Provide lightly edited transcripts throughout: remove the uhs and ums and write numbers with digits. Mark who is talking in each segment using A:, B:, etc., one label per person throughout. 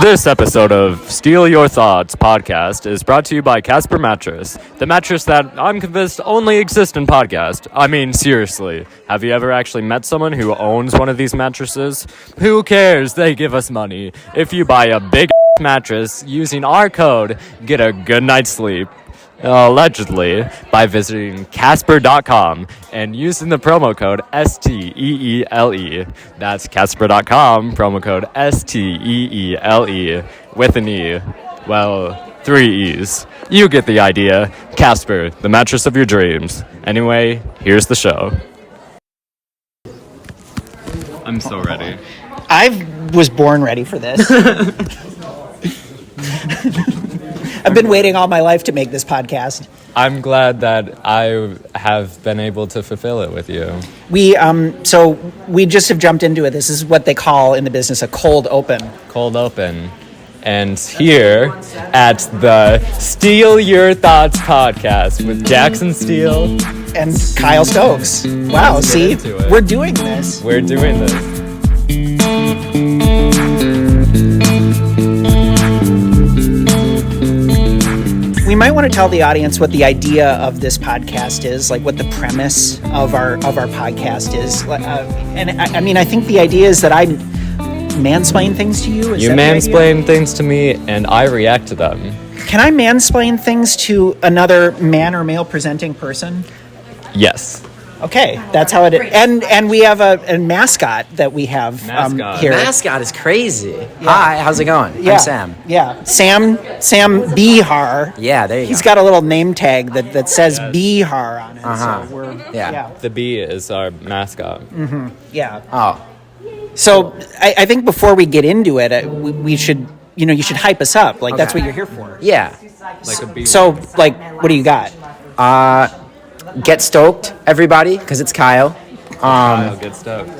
A: This episode of Steal Your Thoughts podcast is brought to you by Casper Mattress, the mattress that I'm convinced only exists in podcast. I mean, seriously, have you ever actually met someone who owns one of these mattresses? Who cares? They give us money. If you buy a big mattress using our code, get a good night's sleep. Allegedly, by visiting Casper.com and using the promo code STEELE. That's Casper.com, promo code STEELE with an E. Well, 3 E's. You get the idea. Casper, the mattress of your dreams. Anyway, here's the show. I'm so ready.
B: I was born ready for this. I've been waiting all my life to make this podcast.
A: I'm glad that I have been able to fulfill it with you.
B: We just have jumped into it. This is what they call in the business a cold open.
A: Cold open. And here at the Steal Your Thoughts podcast with Jackson Steele
B: and Kyle Stokes. Wow, see? We're doing this.
A: We're doing this.
B: We might want to tell the audience what the idea of this podcast is, like what the premise of our podcast is. I think the idea is that I mansplain things to you.
A: You mansplain things to me, and I react to them.
B: Can I mansplain things to another man or male presenting person?
A: Yes.
B: Okay, that's how it is. And we have a mascot that we have here.
C: Mascot is crazy. Yeah. Hi, how's it going?
B: Yeah.
C: I'm Sam.
B: Yeah, Sam Bihar.
C: Yeah, there you go.
B: He's got a little name tag that says Bihar on it.
C: Uh-huh.
B: So
C: yeah.
A: The bee is our mascot.
B: Mm-hmm. Yeah.
C: Oh.
B: So I think before we get into it, we should, you should hype us up. Like, that's what you're here for.
C: Yeah.
A: Like a bee.
B: So, what do you got?
C: Get stoked, everybody, because it's Kyle.
A: Kyle, get stoked.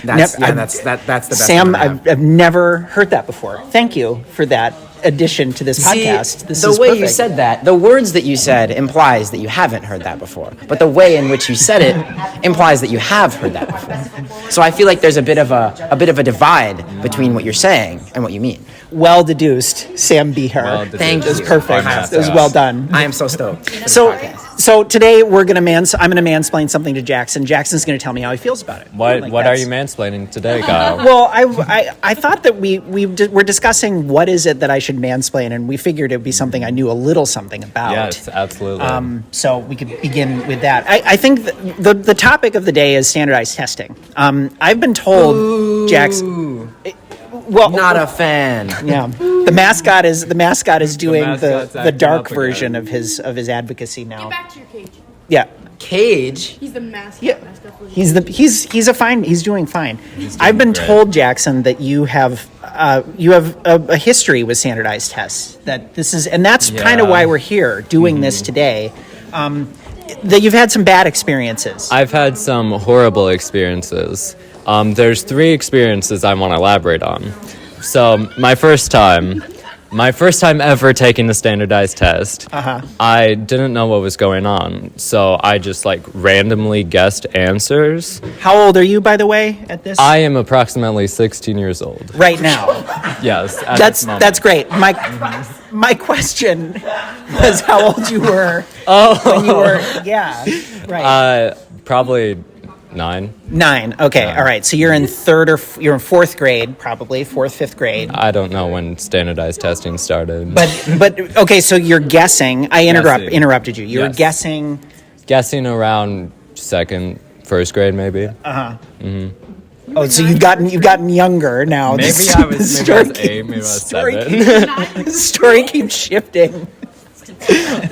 C: That's the best.
B: Sam, I've never heard that before. Thank you for that addition to this podcast. This is
C: the way
B: perfect.
C: you said that, the words that you said implies that you haven't heard that before. But the way in which you said it implies that you have heard that before. So I feel like there's a bit of a divide between what you're saying and what you mean.
B: Well deduced, Sam Bihar.
C: Thank you.
B: It was perfect. It was well done.
C: I am so stoked.
B: So today I'm going to mansplain something to Jackson. Jackson's going to tell me how he feels about it.
A: What are you mansplaining today, Kyle?
B: Well, I thought that we're discussing what is it that I should mansplain, and we figured it would be something I knew a little something about.
A: Yes, absolutely.
B: So we could begin with that. I think the topic of the day is standardized testing. I've been told, Jackson. Well,
C: not a fan.
B: Yeah, the mascot is doing the dark version
A: again.
B: of his advocacy now.
D: Get back to your cage.
B: Yeah.
C: Cage.
D: He's the mascot.
B: Yeah. He's doing fine. I've been
A: great.
B: told, Jackson, that you have a history with standardized tests. That's kind of why we're here doing this today. That you've had some bad experiences.
A: I've had some horrible experiences. There's 3 experiences I want to elaborate on. So my first time ever taking a standardized test, I didn't know what was going on. So I just randomly guessed answers.
B: How old are you, by the way, at this?
A: I am approximately 16 years old.
B: Right now.
A: Yes.
B: That's great. My question was how old you were when you were, right.
A: Probably 9.
B: 9. Okay. All right. So you're in 4th grade, probably 4th, 5th grade.
A: I don't know when standardized testing started.
B: But okay. So you're guessing. I interrupted you. You were guessing
A: around 2nd, 1st grade, maybe.
B: Oh, so you've gotten younger now.
A: Maybe I was 8, maybe I was 7.
B: The story keeps shifting.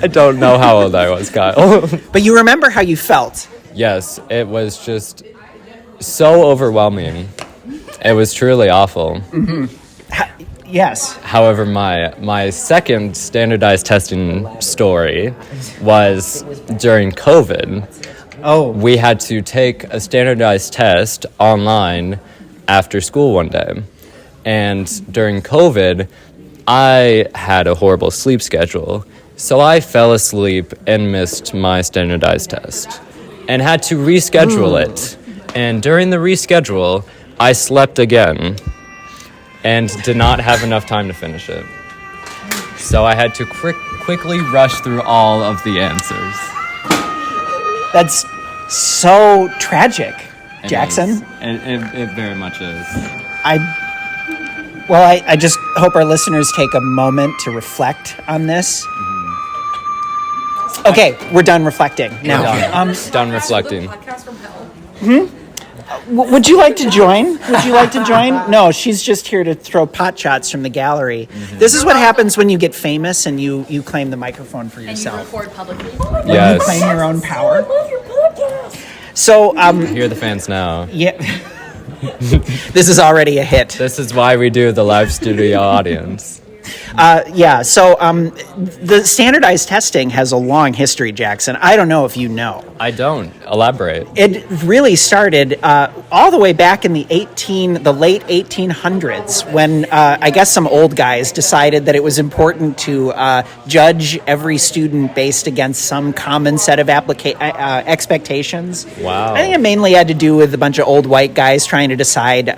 A: I don't know how old I was, Kyle.
B: But you remember how you felt.
A: Yes, it was just so overwhelming. It was truly awful.
B: Mm-hmm. Yes.
A: However, my second standardized testing story was during COVID.
B: Oh.
A: We had to take a standardized test online after school one day. And during COVID, I had a horrible sleep schedule. So I fell asleep and missed my standardized test and had to reschedule it. And during the reschedule, I slept again. and did not have enough time to finish it. So I had to quickly rush through all of the answers.
B: That's so tragic, Jackson.
A: It very much is.
B: I just hope our listeners take a moment to reflect on this. Okay, we're done reflecting now.
A: Done reflecting.
B: Would you like to join? No, she's just here to throw pot shots from the gallery. This is what happens when you get famous and you claim the microphone for yourself.
D: And you record publicly.
B: You claim your own power. So,
A: Hear the fans now.
B: yeah. This is already a hit.
A: This is why we do the live studio audience.
B: The standardized testing has a long history, Jackson. I don't know if you know.
A: I don't. Elaborate.
B: It really started all the way back in the late 1800s when I guess some old guys decided that it was important to judge every student based against some common set of expectations.
A: Wow.
B: I think it mainly had to do with a bunch of old white guys trying to decide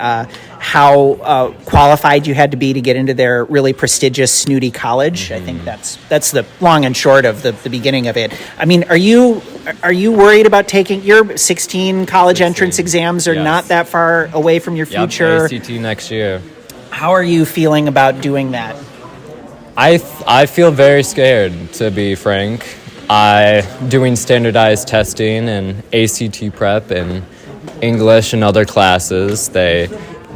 B: how qualified you had to be to get into their really prestigious, snooty college. I think that's the long and short of the beginning of it. I mean, are you worried about taking your 16 college entrance exams? Are not that far away from your future?
A: ACT next year.
B: How are you feeling about doing that?
A: I feel very scared, to be frank. Doing standardized testing and ACT prep and English and other classes, they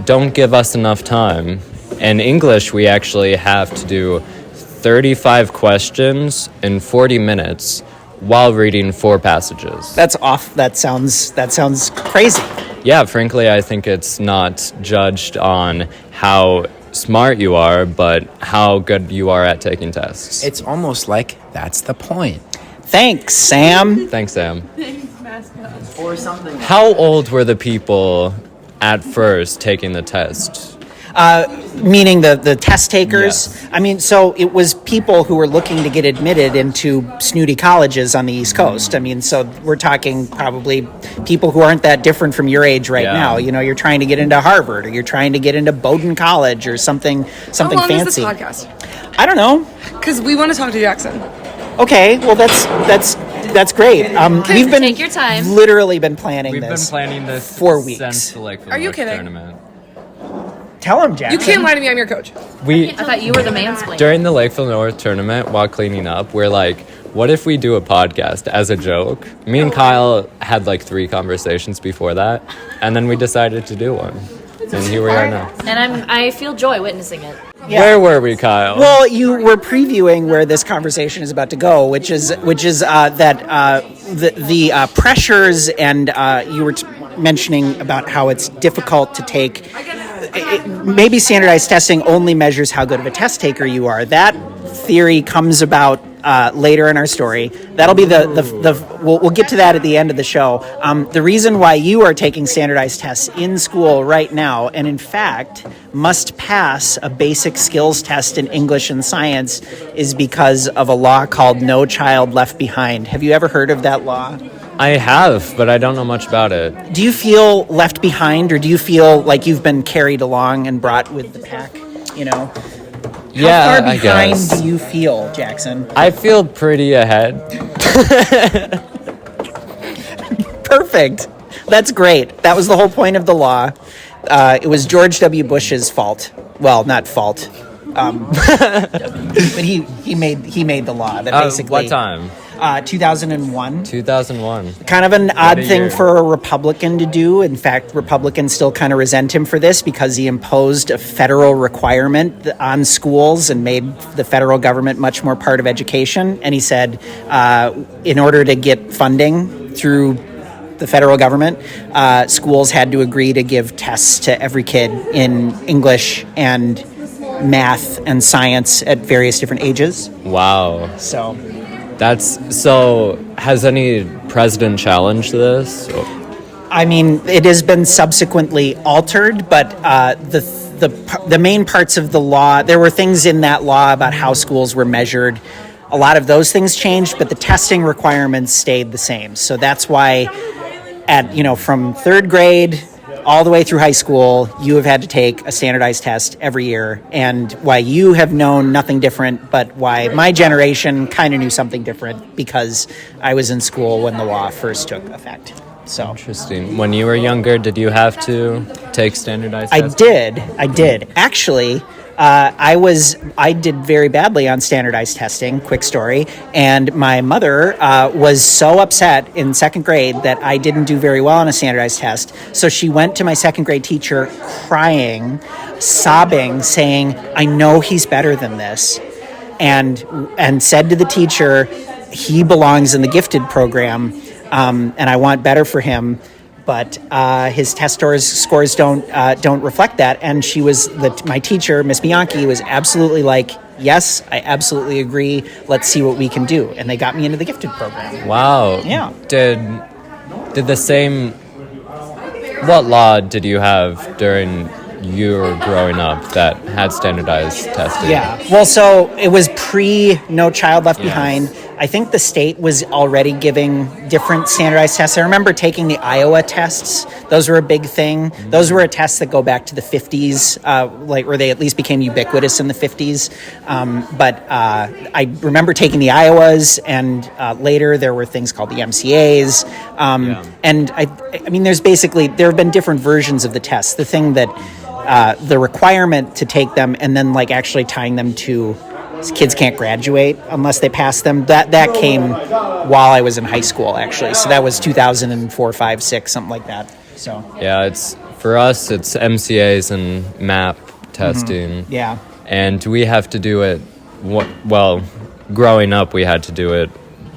A: don't give us enough time. In English, we actually have to do 35 questions in 40 minutes while reading 4 passages.
B: That's off. That sounds crazy.
A: Yeah, frankly, I think it's not judged on how smart you are, but how good you are at taking tests.
C: It's almost like that's the point.
B: Thanks, Sam.
A: Thanks, Sam.
D: Thanks, mascot.
C: Or something.
A: How old were the people at first taking the test?
B: Meaning the test takers?
A: Yes.
B: I mean, so it was people who were looking to get admitted into snooty colleges on the East Coast. I mean, so we're talking probably people who aren't that different from your age right now. You know, you're trying to get into Harvard or you're trying to get into Bowdoin College or something
E: How long
B: fancy.
E: is this podcast?
B: I don't know.
E: Because we want to talk to Jackson.
B: Okay, well that's great. We've been
D: Take your time.
B: literally been planning
A: We've
B: this.
A: been planning this
B: 4 weeks.
A: since the Lakeville
E: Are you
A: North
E: kidding?
A: tournament.
B: Tell him, Jackson.
E: You can't lie to me. I'm your coach.
A: We
D: I thought you were the mansplain.
A: during the Lakeville North tournament while cleaning up, we're like, what if we do a podcast as a joke? Me and Kyle had like 3 conversations before that, and then we decided to do one. And here we are now.
D: And I feel joy witnessing it.
B: Yeah.
A: Where were we, Kyle?
B: Well, you were previewing where this conversation is about to go, which is that the pressures, and you were mentioning about how it's difficult to take. Maybe standardized testing only measures how good of a test taker you are. That theory comes about later in our story. That'll be we'll get to that at the end of the show. The reason why you are taking standardized tests in school right now, and in fact must pass a basic skills test in English and science, is because of a law called No Child Left Behind. Have you ever heard of that law?
A: I have, but I don't know much about it.
B: Do you feel left behind, or do you feel like you've been carried along and brought with the pack? You know?
A: Yeah,
B: How far
A: I
B: behind
A: guess.
B: do you feel, Jackson?
A: I feel pretty ahead.
B: Perfect. That's great. That was the whole point of the law. It was George W. Bush's fault. Well, not fault. But he made the law that basically.
A: What time?
B: 2001.
A: 2001.
B: Kind of an odd
A: a
B: thing
A: year.
B: for a Republican to do. In fact, Republicans still kind of resent him for this because he imposed a federal requirement on schools and made the federal government much more part of education. And he said, in order to get funding through the federal government, schools had to agree to give tests to every kid in English and math and science at various different ages.
A: Wow.
B: So
A: Has any president challenged this?
B: I mean, it has been subsequently altered, but the main parts of the law, there were things in that law about how schools were measured. A lot of those things changed, but the testing requirements stayed the same. So that's why from 3rd grade all the way through high school, you have had to take a standardized test every year, and why you have known nothing different, but why my generation kind of knew something different because I was in school when the law first took effect. So
A: Interesting. When you were younger, did you have to take standardized
B: I
A: tests?
B: did. Actually, I did very badly on standardized testing, quick story, and my mother was so upset in second grade that I didn't do very well on a standardized test. So she went to my second grade teacher crying, sobbing, saying, "I know he's better than this," and said to the teacher, "He belongs in the gifted program, and I want better for him." But his test scores don't reflect that. And she was my teacher, Miss Bianchi, was absolutely like, "Yes, I absolutely agree. Let's see what we can do." And they got me into the gifted program.
A: Wow.
B: Yeah.
A: Did the same... What law did you have during your growing up that had standardized testing?
B: Yeah. Well, so it was pre No Child Left Behind. I think the state was already giving different standardized tests. I remember taking the Iowa tests. Those were a big thing. Those were a test that go back to the 50s, or they at least became ubiquitous in the 50s. But I remember taking the Iowas, and later there were things called the MCAs. And I mean, there have been different versions of the tests. The thing that the requirement to take them and then like actually tying them to kids can't graduate unless they pass them. That came while I was in high school, actually. So that was 2004, 5, 6, something like that. So
A: Yeah, for us, it's MCAs and MAP testing.
B: yeah,
A: And we have to do it, growing up, we had to do it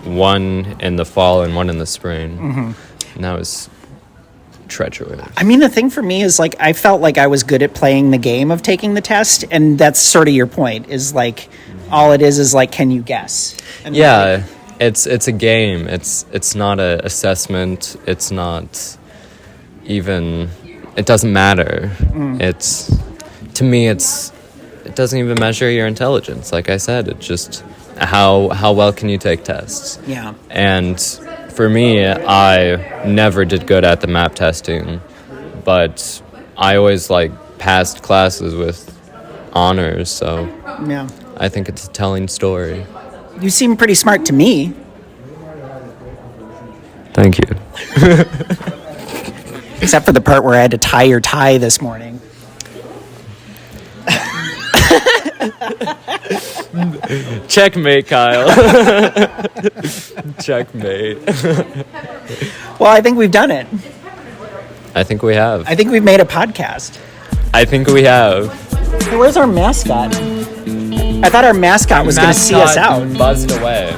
A: one in the fall and one in the spring. And that was treacherous.
B: I mean, the thing for me is like I felt like I was good at playing the game of taking the test, and that's sort of your point. Is like all it is like, can you guess? And
A: Yeah, it's a game. It's not an assessment. It's not even. It doesn't matter. To me, it doesn't even measure your intelligence. Like I said, it's just how well can you take tests.
B: Yeah.
A: And for me, I never did good at the map testing, but I always passed classes with honors. So
B: Yeah.
A: I think it's a telling story.
B: You seem pretty smart to me.
A: Thank you.
B: Except for the part where I had to tie your tie this morning.
A: Checkmate, Kyle. Checkmate.
B: Well, I think we've done it.
A: I think we have.
B: I think we've made a podcast.
A: I think we have.
B: Hey, where's our mascot? I thought our mascot was going to see us out.
A: Buzzed away.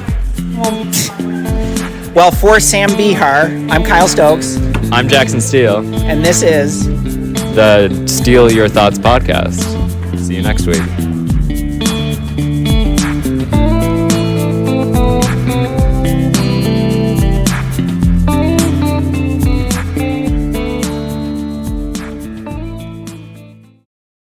B: Well, for Sam Bihar, I'm Kyle Stokes,
A: I'm Jackson Steele,
B: and this is
A: the Steal Your Thoughts podcast. See you next week.